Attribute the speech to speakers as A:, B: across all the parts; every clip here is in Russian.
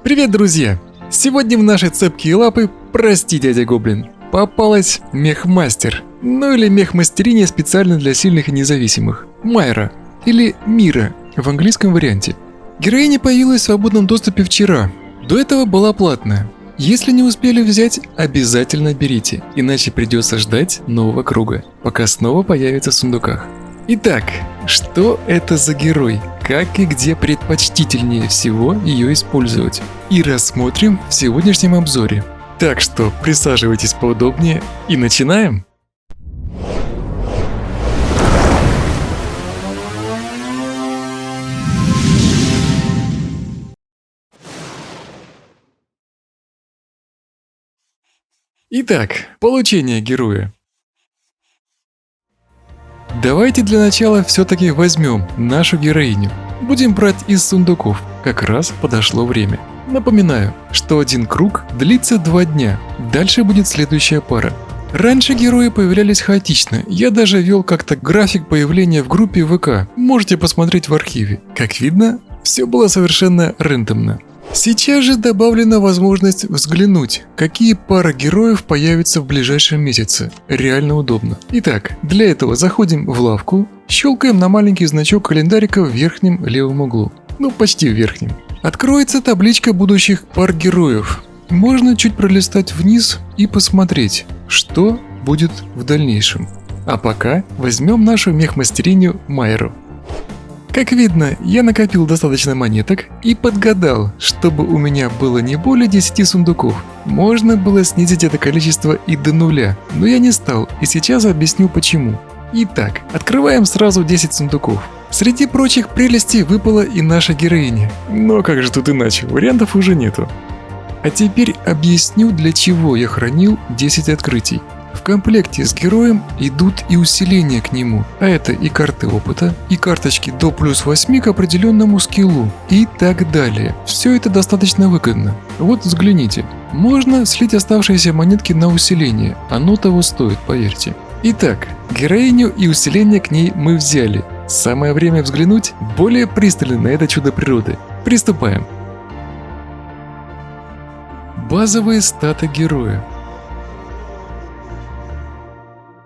A: Привет, друзья! Сегодня в наши цепкие лапы, прости, дядя Гоблин, попалась мехмастер, ну или мехмастериня специально для сильных и независимых, Майра, или Мира в английском варианте. Героиня появилась в свободном доступе вчера, до этого была платная. Если не успели взять, обязательно берите, иначе придется ждать нового круга, пока снова появится в сундуках. Итак, что это за герой? Как и где предпочтительнее всего ее использовать? И рассмотрим в сегодняшнем обзоре. Так что присаживайтесь поудобнее и начинаем! Итак, получение героя. Давайте для начала все-таки возьмем нашу героиню. Будем брать из сундуков, как раз подошло время. Напоминаю, что один круг длится 2 дня, дальше будет следующая пара. Раньше герои появлялись хаотично, я даже вел как-то график появления в группе ВК, можете посмотреть в архиве. Как видно, все было совершенно рандомно. Сейчас же добавлена возможность взглянуть, какие пары героев появятся в ближайшем месяце. Реально удобно. Итак, для этого заходим в лавку, щелкаем на маленький значок календарика в верхнем левом углу. Ну, почти в верхнем. Откроется табличка будущих пар героев. Можно чуть пролистать вниз и посмотреть, что будет в дальнейшем. А пока возьмем нашу мехмастериню Майру. Как видно, я накопил достаточно монеток и подгадал, чтобы у меня было не более 10 сундуков. Можно было снизить это количество и до 0, но я не стал, и сейчас объясню почему. Итак, открываем сразу 10 сундуков. Среди прочих прелестей выпала и наша героиня. Но как же тут иначе, вариантов уже нету. А теперь объясню, для чего я хранил 10 открытий. В комплекте с героем идут и усиления к нему, а это и карты опыта, и карточки до +8 к определенному скиллу и так далее. Все это достаточно выгодно. Вот взгляните. Можно слить оставшиеся монетки на усиление, оно того стоит, поверьте. Итак, героиню и усиление к ней мы взяли. Самое время взглянуть более пристально на это чудо природы. Приступаем. Базовые статы героя.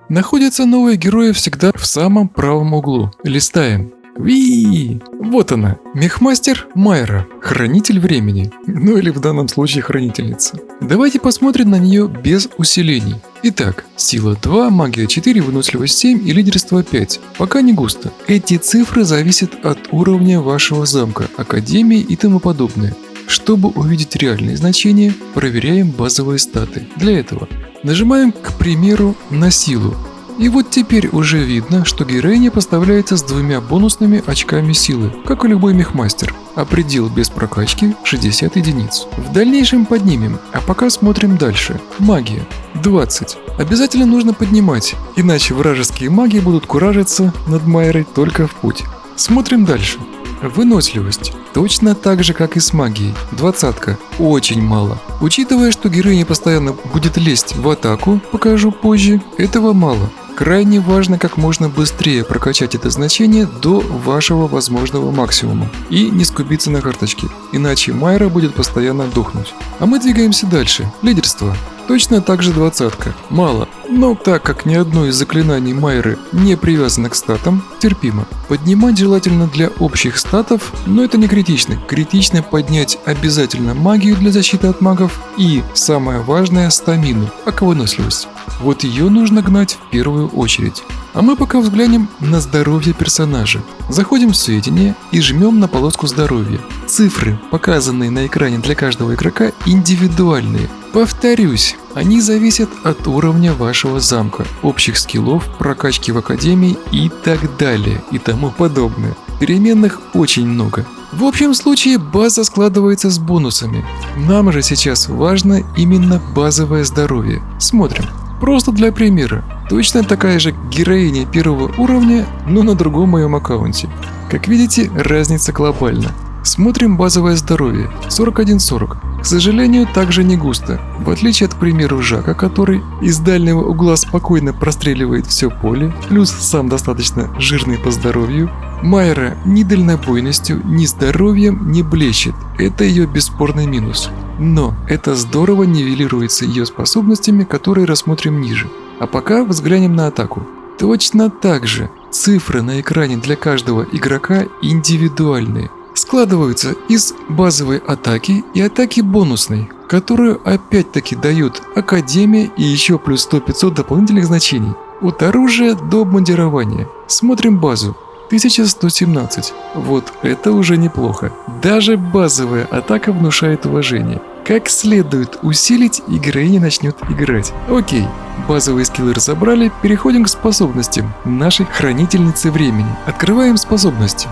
A: Находятся новые герои всегда в самом правом углу. Листаем. Вии! Вот она, мехмастер Майра, хранитель времени, ну или в данном случае хранительница. Давайте посмотрим на нее без усилений. Итак, сила 2, магия 4, выносливость 7 и лидерство 5. Пока не густо. Эти цифры зависят от уровня вашего замка, академии и тому подобное. Чтобы увидеть реальные значения, проверяем базовые статы. Для этого нажимаем, к примеру, на силу. И вот теперь уже видно, что героиня поставляется с 2 бонусными очками силы, как и любой мехмастер, а предел без прокачки 60 единиц. В дальнейшем поднимем, а пока смотрим дальше. Магия 20. Обязательно нужно поднимать, иначе вражеские маги будут куражиться над Майрой только в путь. Смотрим дальше. Выносливость. Точно так же, как и с магией. 20-ка. Очень мало. Учитывая, что героиня постоянно будет лезть в атаку, покажу позже, этого мало. Крайне важно как можно быстрее прокачать это значение до вашего возможного максимума и не скупиться на карточки, иначе Майра будет постоянно дохнуть. А мы двигаемся дальше. Лидерство. Точно так же 20-ка. Мало, но так как ни одно из заклинаний Майры не привязано к статам, терпимо. Поднимать желательно для общих статов, но это не критично. Критично поднять обязательно магию для защиты от магов и, самое важное, стамину, выносливость. Вот ее нужно гнать в первую очередь. А мы пока взглянем на здоровье персонажа. Заходим в сведения и жмем на полоску здоровья. Цифры, показанные на экране для каждого игрока, индивидуальные. Повторюсь, они зависят от уровня вашего замка, общих скиллов, прокачки в академии и так далее и тому подобное. Переменных очень много. В общем случае база складывается с бонусами. Нам же сейчас важно именно базовое здоровье. Смотрим. Просто для примера. Точно такая же героиня 1 уровня, но на другом моем аккаунте. Как видите, разница глобальна. Смотрим базовое здоровье. 41-40. К сожалению, также не густо. В отличие от, к примеру, Жака, который из дальнего угла спокойно простреливает все поле, плюс сам достаточно жирный по здоровью. Майра ни дальнобойностью, ни здоровьем не блещет. Это ее бесспорный минус. Но это здорово нивелируется ее способностями, которые рассмотрим ниже. А пока взглянем на атаку. Точно так же цифры на экране для каждого игрока индивидуальные. Складываются из базовой атаки и атаки бонусной, которую опять-таки дают Академия и еще плюс 100-500 дополнительных значений. От оружия до обмундирования. Смотрим базу. 1117. Вот это уже неплохо. Даже базовая атака внушает уважение. Как следует усилить, и героиня начнет играть. Окей, базовые скиллы разобрали, переходим к способностям нашей хранительницы времени. Открываем способности.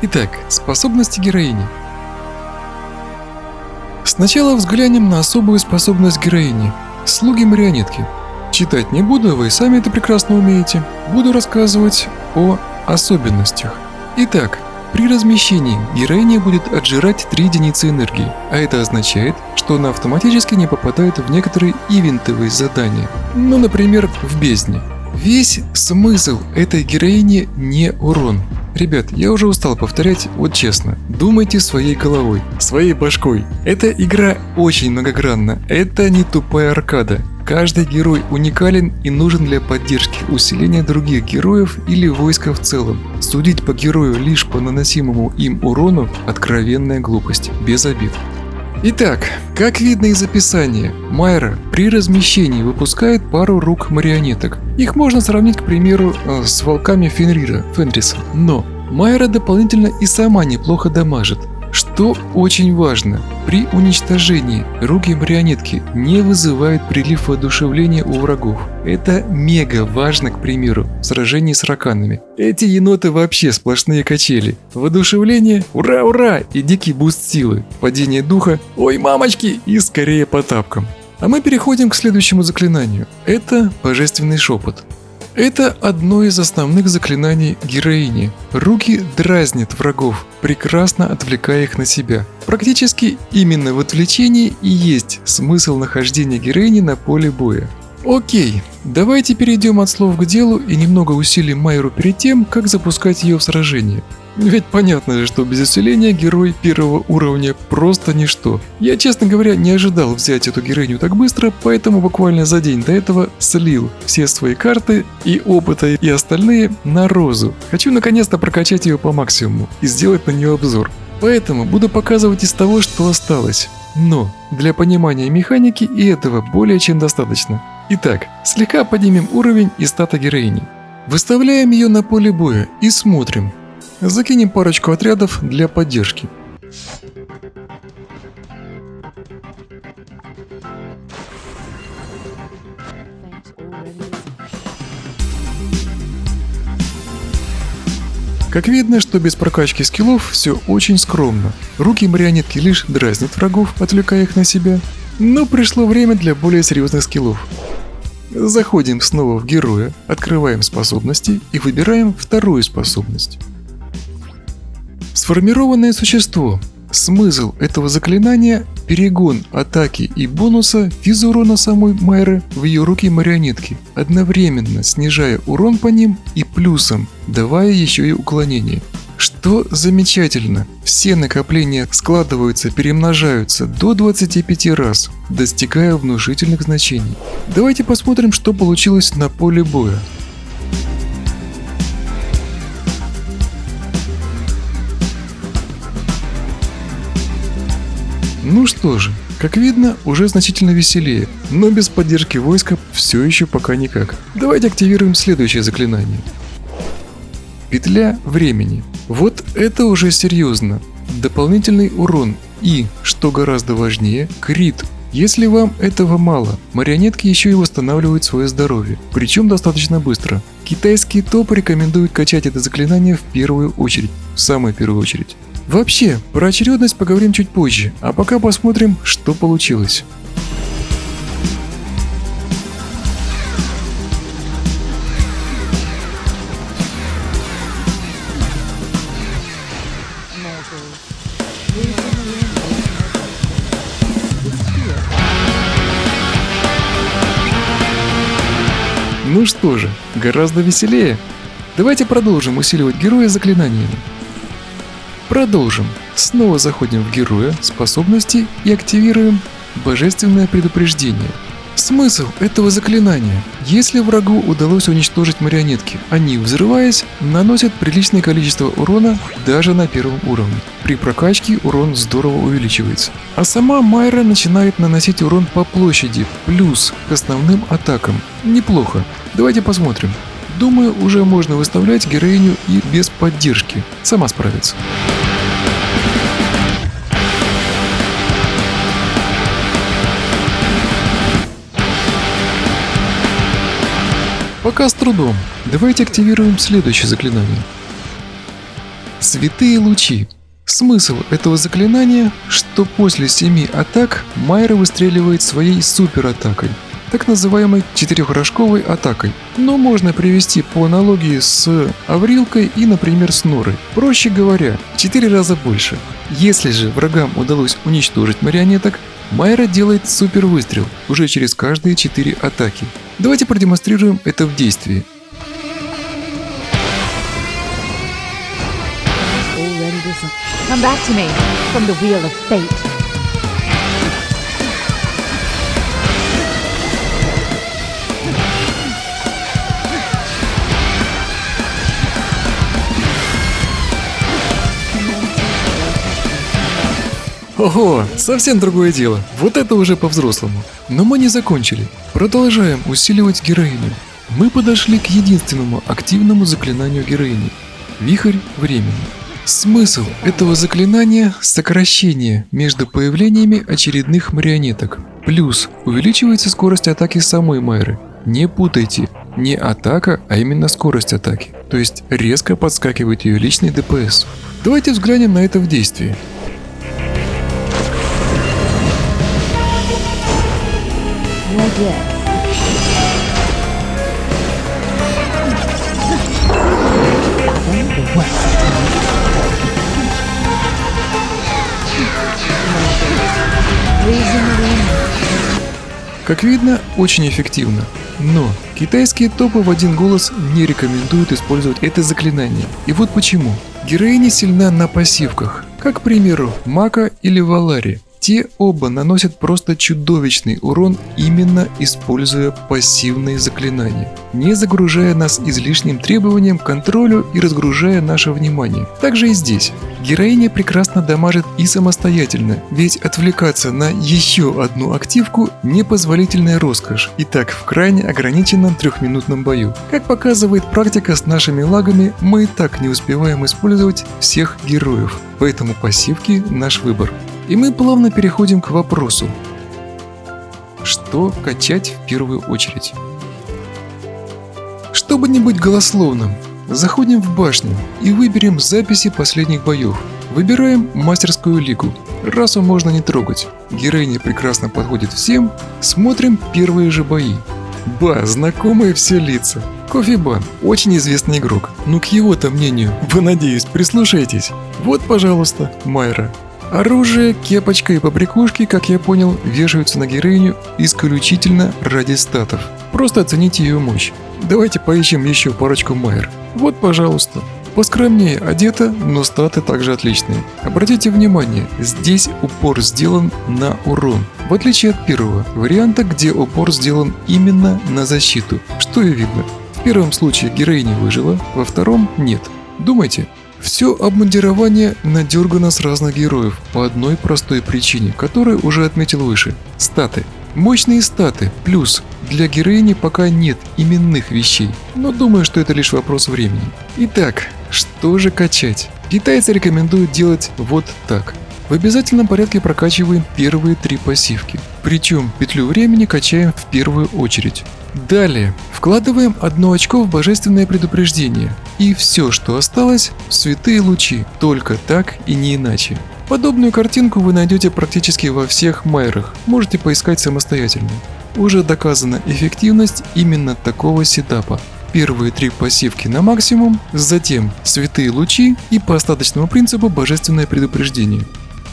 A: Итак, способности героини. Сначала взглянем на особую способность героини – слуги-марионетки. Читать не буду, вы сами это прекрасно умеете. Буду рассказывать о особенностях. Итак, при размещении героиня будет отжирать 3 единицы энергии, а это означает, что она автоматически не попадает в некоторые ивентовые задания. Ну, например, в бездне. Весь смысл этой героини не урон. Ребят, я уже устал повторять, вот честно. Думайте своей головой, своей башкой. Эта игра очень многогранна, это не тупая аркада. Каждый герой уникален и нужен для поддержки, усиления других героев или войска в целом. Судить по герою лишь по наносимому им урону – откровенная глупость, без обид. Итак, как видно из описания, Майра при размещении выпускает пару рук марионеток. Их можно сравнить, к примеру, с волками Фенриса. Но Майра дополнительно и сама неплохо дамажит. Что очень важно, при уничтожении руки марионетки не вызывают прилив воодушевления у врагов. Это мега важно, к примеру, в сражении с раканами. Эти еноты вообще сплошные качели. Воодушевление – ура-ура! И дикий буст силы. Падение духа – ой, мамочки! И скорее по тапкам. А мы переходим к следующему заклинанию. Это божественный шепот. Это одно из основных заклинаний героини. Руки дразнят врагов, прекрасно отвлекая их на себя. Практически именно в отвлечении и есть смысл нахождения героини на поле боя. Окей, давайте перейдем от слов к делу и немного усилим Майру перед тем, как запускать ее в сражение. Ведь понятно же, что без усиления герой первого уровня просто ничто. Я, честно говоря, не ожидал взять эту героиню так быстро, поэтому буквально за день до этого слил все свои карты и опыта и остальные на Розу. Хочу наконец-то прокачать ее по максимуму и сделать на нее обзор. Поэтому буду показывать из того, что осталось. Но для понимания механики и этого более чем достаточно. Итак, слегка поднимем уровень и стата героини. Выставляем ее на поле боя и смотрим. Закинем парочку отрядов для поддержки. Как видно, что без прокачки скиллов все очень скромно. Руки марионетки лишь дразнят врагов, отвлекая их на себя. Но пришло время для более серьезных скиллов. Заходим снова в героя, открываем способности и выбираем вторую способность. Сформированное существо. Смысл этого заклинания – перегон атаки и бонуса физурона самой Майры в ее руки марионетки, одновременно снижая урон по ним и плюсом давая еще и уклонение. Что замечательно, все накопления складываются, перемножаются до 25 раз, достигая внушительных значений. Давайте посмотрим, что получилось на поле боя. Ну что же, как видно, уже значительно веселее, но без поддержки войска все еще пока никак. Давайте активируем следующее заклинание. Петля времени. Вот это уже серьезно. Дополнительный урон и, что гораздо важнее, крит. Если вам этого мало, марионетки еще и восстанавливают свое здоровье, причем достаточно быстро. Китайские топы рекомендуют качать это заклинание в первую очередь, в самую первую очередь. Вообще, про очередность поговорим чуть позже, а пока посмотрим, что получилось. Ну что же, гораздо веселее. Давайте продолжим усиливать героя заклинаниями. Продолжим. Снова заходим в героя, способности и активируем божественное предупреждение. Смысл этого заклинания: если врагу удалось уничтожить марионетки, они, взрываясь, наносят приличное количество урона даже на первом уровне. При прокачке урон здорово увеличивается. А сама Майра начинает наносить урон по площади, плюс к основным атакам. Неплохо. Давайте посмотрим. Думаю, уже можно выставлять героиню и без поддержки. Сама справится. Пока с трудом. Давайте активируем следующее заклинание. Святые лучи. Смысл этого заклинания, что после 7 атак Майра выстреливает своей суператакой, так называемой четырехрожковой атакой. Но можно привести по аналогии с Аврилкой и, например, с Норой. Проще говоря, в 4 раза больше. Если же врагам удалось уничтожить марионеток, Майра делает супер выстрел уже через каждые 4 атаки. Давайте продемонстрируем это в действии.
B: Come back to me from the wheel of fate.
A: Ого, совсем другое дело. Вот это уже по-взрослому. Но мы не закончили. Продолжаем усиливать героиню. Мы подошли к единственному активному заклинанию героини – вихрь времени. Смысл этого заклинания – сокращение между появлениями очередных марионеток. Плюс увеличивается скорость атаки самой Майры. Не путайте, не атака, а именно скорость атаки. То есть резко подскакивает ее личный ДПС. Давайте взглянем на это в действии. Как видно, очень эффективно. Но китайские топы в один голос не рекомендуют использовать это заклинание. И вот почему. Героиня сильна на пассивках, как, к примеру, Мака или Валари. Те оба наносят просто чудовищный урон, именно используя пассивные заклинания, не загружая нас излишним требованием к контролю и разгружая наше внимание. Также и здесь. Героиня прекрасно дамажит и самостоятельно, ведь отвлекаться на еще одну активку – непозволительная роскошь, и так в крайне ограниченном 3-минутном бою. Как показывает практика с нашими лагами, мы и так не успеваем использовать всех героев, поэтому пассивки – наш выбор. И мы плавно переходим к вопросу, что качать в первую очередь. Чтобы не быть голословным, заходим в башню и выберем записи последних боев. Выбираем мастерскую лигу. Расу можно не трогать. Героиня прекрасно подходит всем. Смотрим первые же бои. Ба, знакомые все лица. Кофебан, очень известный игрок. Ну к его-то мнению, вы, надеюсь, прислушаетесь. Вот, пожалуйста, Майра. Оружие, кепочка и побрякушки, как я понял, вешаются на героиню исключительно ради статов. Просто оцените ее мощь. Давайте поищем еще парочку Майр. Вот, пожалуйста. Поскромнее одета, но статы также отличные. Обратите внимание, здесь упор сделан на урон, в отличие от первого варианта, где упор сделан именно на защиту, что и видно. В первом случае героиня выжила, во втором нет. Думайте. Все обмундирование надергано с разных героев по одной простой причине, которую уже отметил выше. Статы. Мощные статы, плюс для героини пока нет именных вещей, но думаю, что это лишь вопрос времени. Итак, что же качать? Китайцы рекомендуют делать вот так. В обязательном порядке прокачиваем первые 3 пассивки, причем петлю времени качаем в первую очередь. Далее вкладываем 1 очко в божественное предупреждение, и все, что осталось, в святые лучи, только так и не иначе. Подобную картинку вы найдете практически во всех майрах, можете поискать самостоятельно. Уже доказана эффективность именно такого сетапа. Первые 3 пассивки на максимум, затем святые лучи и по остаточному принципу божественное предупреждение.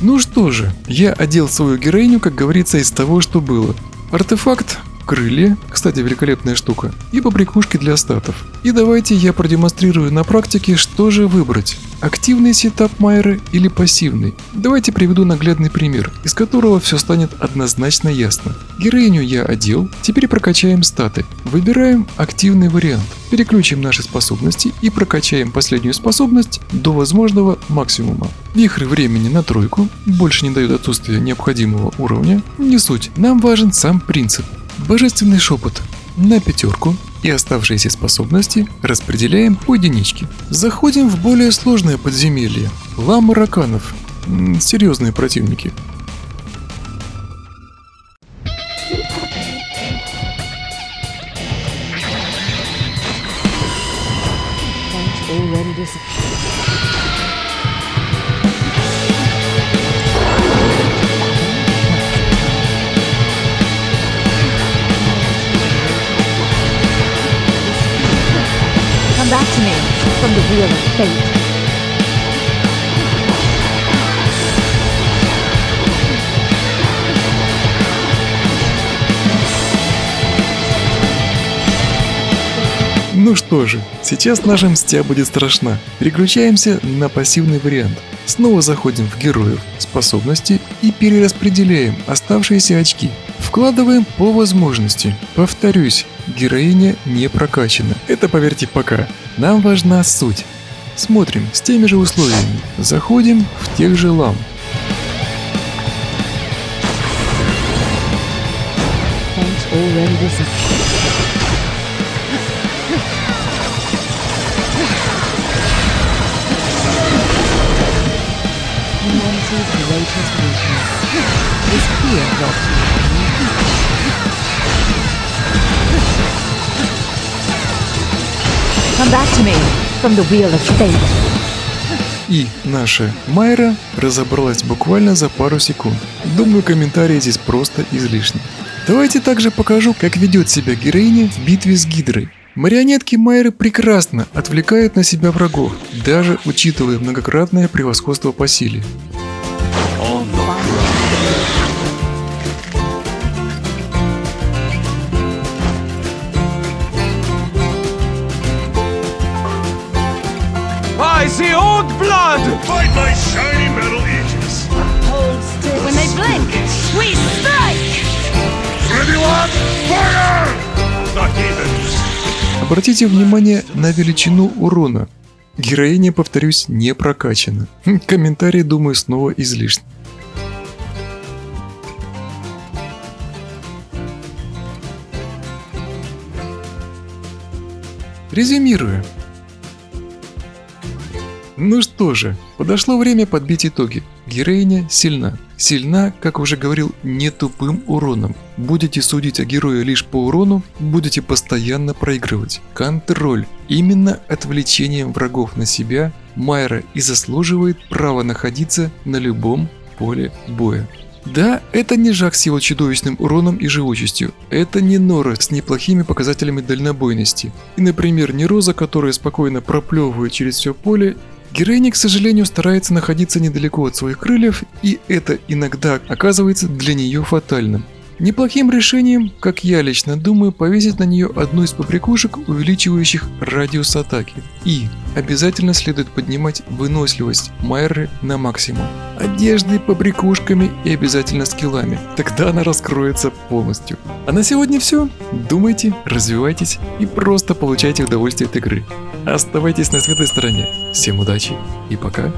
A: Ну что же, я одел свою героиню, как говорится, из того, что было. Артефакт крылья, кстати, великолепная штука, и побрякушки для статов. И давайте я продемонстрирую на практике, что же выбрать. Активный сетап Майры или пассивный? Давайте приведу наглядный пример, из которого все станет однозначно ясно. Героиню я одел, теперь прокачаем статы. Выбираем активный вариант. Переключим наши способности и прокачаем последнюю способность до возможного максимума. Вихрь времени на 3, больше не дают отсутствия необходимого уровня. Не суть, нам важен сам принцип. Божественный шепот на 5 и оставшиеся способности распределяем по единичке. Заходим в более сложное подземелье. Лама раканов. Серьезные противники.
B: Already disappeared. Come back to me from the wheel of fate.
A: Ну что же, сейчас наша мстя будет страшна. Переключаемся на пассивный вариант. Снова заходим в героев, способности и перераспределяем оставшиеся очки. Вкладываем по возможности. Повторюсь, героиня не прокачана. Это, поверьте, пока. Нам важна суть. Смотрим с теми же условиями. Заходим в тех же лам.
B: Already disappeared. Humanity's greatest weakness is fear, Doctor. Come back to me from the wheel of fate.
A: И наша Майра разобралась буквально за пару секунд. Думаю, комментарии здесь просто излишни. Давайте также покажу, как ведет себя героиня в битве с Гидрой. Марионетки Майры прекрасно отвлекают на себя врагов, даже учитывая многократное превосходство по силе.
C: I see old blood!
D: Fight my shiny metal aegis!
E: Hold still. When they blink, we strike!
D: Everyone, fire! Not even.
A: Обратите внимание на величину урона. Героиня, повторюсь, не прокачана. Комментарии, думаю, снова излишни. Резюмируя. Ну что же, подошло время подбить итоги. Героиня сильна. Сильна, как уже говорил, не тупым уроном. Будете судить о герое лишь по урону, будете постоянно проигрывать. Контроль. Именно отвлечением врагов на себя Майра и заслуживает права находиться на любом поле боя. Да, это не Жак с его чудовищным уроном и живучестью. Это не Нора с неплохими показателями дальнобойности. И, например, не Роза, которая спокойно проплевывает через все поле. Героиня, к сожалению, старается находиться недалеко от своих крыльев, и это иногда оказывается для нее фатальным. Неплохим решением, как я лично думаю, повесить на нее одну из побрякушек, увеличивающих радиус атаки. И обязательно следует поднимать выносливость Майры на максимум. Одеждой, побрякушками и обязательно скиллами. Тогда она раскроется полностью. А на сегодня все. Думайте, развивайтесь и просто получайте удовольствие от игры. Оставайтесь на светлой стороне. Всем удачи и пока.